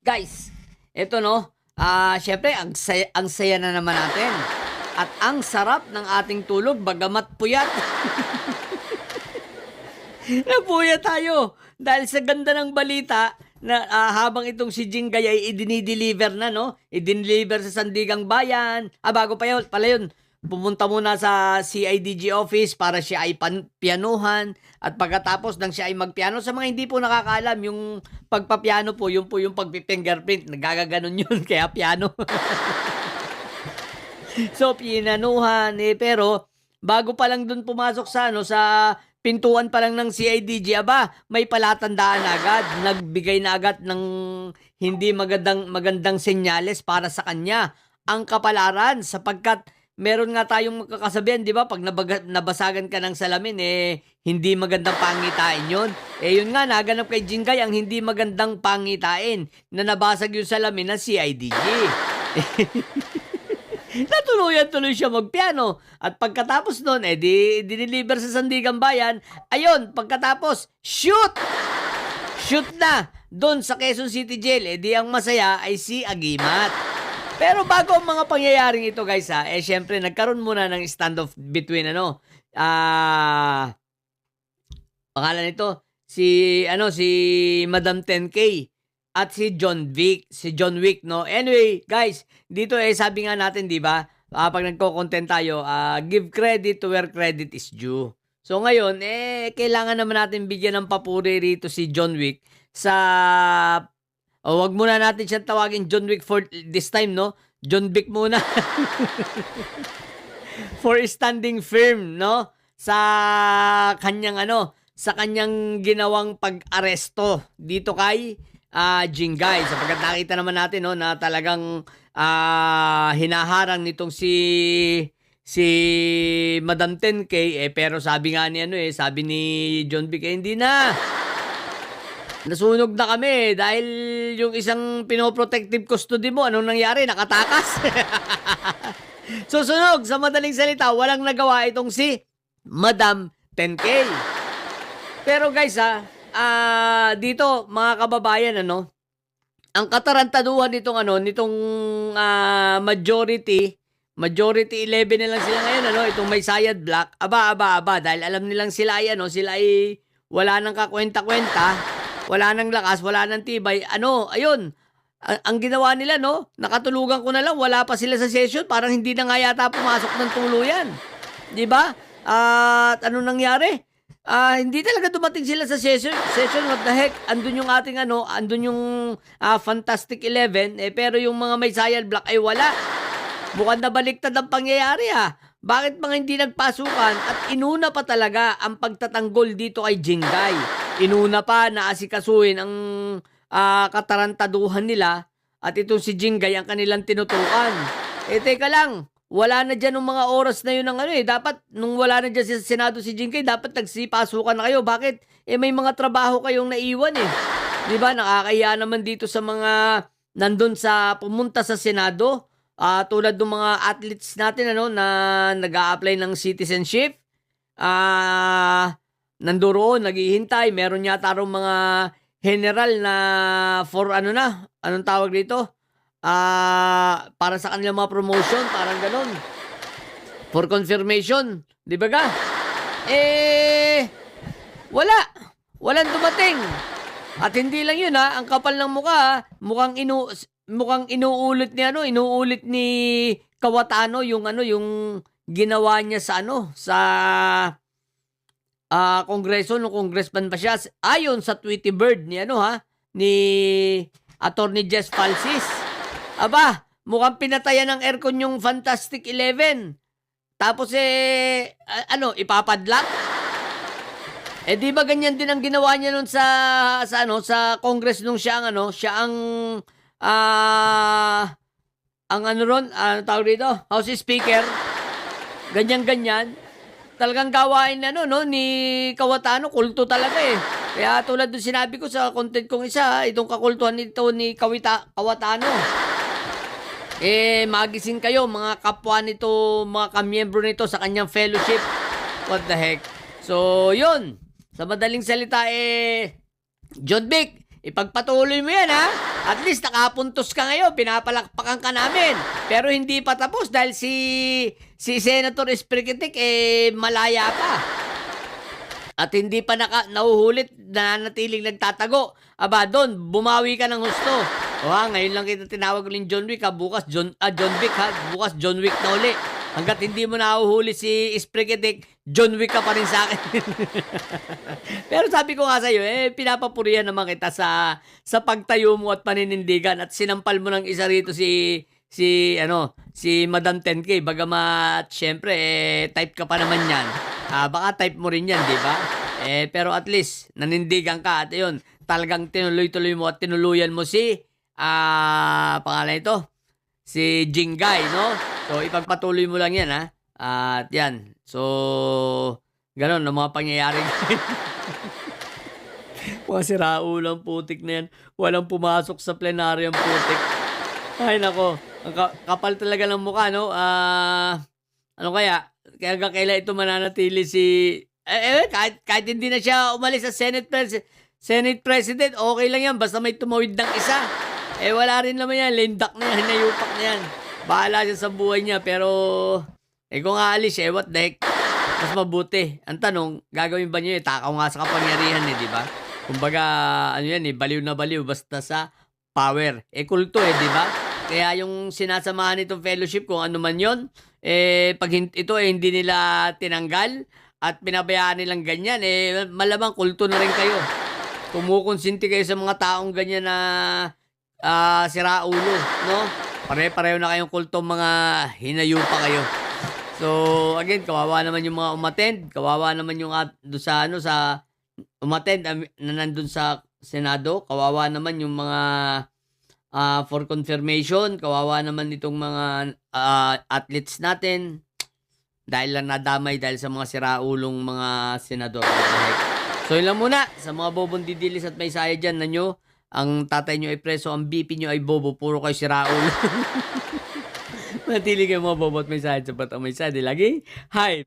Guys, eto no, syempre ang saya na naman natin. At ang sarap ng ating tulog bagamat puyat. Napuyat tayo dahil sa ganda ng balita na habang itong si Jinggay ay idinideliver na, no? Idinideliver sa Sandigang Bayan. Bago pa yun, pumunta muna sa CIDG office para siya ay pianuhan. At pagkatapos nang siya ay magpiano, sa mga hindi po nakakaalam, yung pagpapiano po yung pagpifingerprint. Nagagaganon yun, kaya piano. So, pinanuhan, pero bago pa lang dun pumasok sa pintuan pa lang ng CIDG, may palatandaan agad. Nagbigay na agad ng hindi magandang senyales para sa kanya. Ang kapalaran, sapagkat meron nga tayong magkakasabihan, di ba? Pag nabasagan ka ng salamin, hindi magandang pangitain yun. Yun nga, naganap kay Jinggay ang hindi magandang pangitain na nabasag yung salamin ng CIDG. Natuluyan-tuloy siya magpiano. At pagkatapos nun, dineliver sa Sandigang Bayan. Ayun, pagkatapos, shoot! Shoot na! Doon sa Quezon City Jail, ang masaya ay si Agimat. Pero bago ang mga pangyayaring ito, guys, syempre, nagkaroon muna ng standoff between, pangalan nito, si Madam 10K. At si John Wick, no? Anyway, guys, dito sabi nga natin, di ba? Pag nagko-content tayo, give credit to where credit is due. So ngayon, kailangan naman natin bigyan ng papuri rito si John Wick sa wag muna natin siyang tawagin John Wick for this time, no? John Wick muna. For standing firm, no? Sa kanyang ginawang pag-aresto dito kay Jinggay, sapagkat nakita naman natin, no, na talagang hinaharang nitong si Madam 10K, pero sabi nga ni sabi ni John Wick, hindi na. Nasunog na kami dahil yung isang pinoprotective custody mo, anong nangyari? Nakatakas. Susunog, sa madaling salita, walang nagawa itong si Madam 10K. Pero guys, dito mga kababayan, ang katarantaduhan nitong majority 11 na lang sila ngayon, itong may sayad black. Dahil alam nilang sila ay wala nang kakwenta-kwenta, wala nang lakas, wala nang tibay. Ayun, ang ginawa nila, nakatulugan ko na lang, wala pa sila sa session, parang hindi na nga yata pumasok ng tuluyan. 'Di ba? At ano nangyari? Hindi talaga dumating sila sa session. What the heck? Andun yung ating andun yung Fantastic 11, pero yung mga may sayad black ay wala. Mukhang nabaliktad ang pangyayari, Bakit mga hindi nagpasukan at inuna pa talaga ang pagtatanggol dito kay Jinggay? Inuna pa na asikasuhin ang katarantaduhan nila at itong si Jinggay ang kanilang tinutukan. Teka lang. Wala na dyan ng mga oras na yun dapat, nung wala na dyan sa Senado si Jinggay, dapat nagsipasukan na kayo. Bakit? May mga trabaho kayong naiwan, Di ba? Nakakaya naman dito sa mga nandun pumunta sa Senado. Tulad ng mga athletes natin, na nag-a-apply ng citizenship. Nandoon, naghihintay. Meron yata rin mga general na for anong tawag dito? Para sa kanilang mga promotion, parang ganon. For confirmation, di ba ga? Walang dumating. At hindi lang yun, ang kapal ng mukha, mukhang inuulit ni Cayetano yung ginawa niya sa Kongreso, nung congressman pa siya, ayon sa Tweety Bird ni Attorney Jess Falsis. Mukhang pinatayan ng aircon yung Fantastic 11. Tapos ipapadlock? Di ba ganyan din ang ginawa niya nun sa Congress nung siya ang tawag dito, House Speaker. Ganyan-ganyan. Talagang gawain ni Cayetano, kulto talaga Kaya tulad ng sinabi ko sa content kong isa, itong kakultuhan nito ni Cayetano. Magising kayo, mga kapwa nito, mga kamiyembro nito sa kanyang fellowship. What the heck? So, yun. Sa madaling salita, John Wick, ipagpatuloy mo yan, ha? At least nakapuntos ka ngayon, pinapalakpakan ka namin. Pero hindi pa tapos dahil si Senator Espriquitic, malaya pa. At hindi pa nahuhulit, nananatiling nagtatago. Aba, doon, bumawi ka ng husto. Ngayon lang kita tinawag ulit John Wick, ha? Bukas John Wick, ha? Bukas John Wick na uli. Hanggat hindi mo nahuhuli si Espriquitic, John Wick ka pa rin sa akin. Pero sabi ko nga sa'yo, pinapapurihan naman kita sa pagtayo mo at paninindigan at sinampal mo ng isa rito si Madam 10K. Bagamat, syempre, type ka pa naman yan. Baka type mo rin yan, di ba? Pero at least, nanindigan ka at yun, talagang tinuloy-tuloy mo at tinuluyan mo pangalan ito, si Jingay, no? So, ipagpatuloy mo lang yan, ha? At yan. So, ganun, ang mga pangyayari. Mga siraulang putik na yan. Walang pumasok sa plenaryang putik. Ay, nako. Ang kapal talaga ng mukha, no? Ano kaya? Kaya kailan ito mananatili kahit hindi na siya umalis sa Senate President, okay lang yan. Basta may tumawid ng isa. Wala rin naman yan. Lindak na yan. Hinayupak na yan. Bahala siya sa buhay niya. Pero, kung aalis, what the heck? Mas mabuti. Ang tanong, gagawin ba niya? Takaw nga sa kapangyarihan, di ba? Kumbaga, baliw na baliw. Basta sa power. Kulto, di ba? Kaya yung sinasamahan nitong fellowship, kung ano man yun, pag ito hindi nila tinanggal at pinabayaan nilang ganyan, malamang kulto na rin kayo. Kumukonsinti kayo sa mga taong ganyan na siraulo, no? Pare-pareho na kayong kulto, mga hinayupa kayo. So, again, kawawa naman yung mga umattend. Kawawa naman yung doon sa umattend na nandun sa Senado. Kawawa naman yung mga for confirmation. Kawawa naman itong mga athletes natin. Dahil lang nadamay dahil sa mga siraulong mga senador. So, yun lang muna. Sa mga bobong didilis at may saya dyan na nyo, ang tatay nyo ay preso, ang BP nyo ay bobo, puro kayo siraulo. Matili kayo mga bobo at may saya sa batang may saya. Lagi, hi!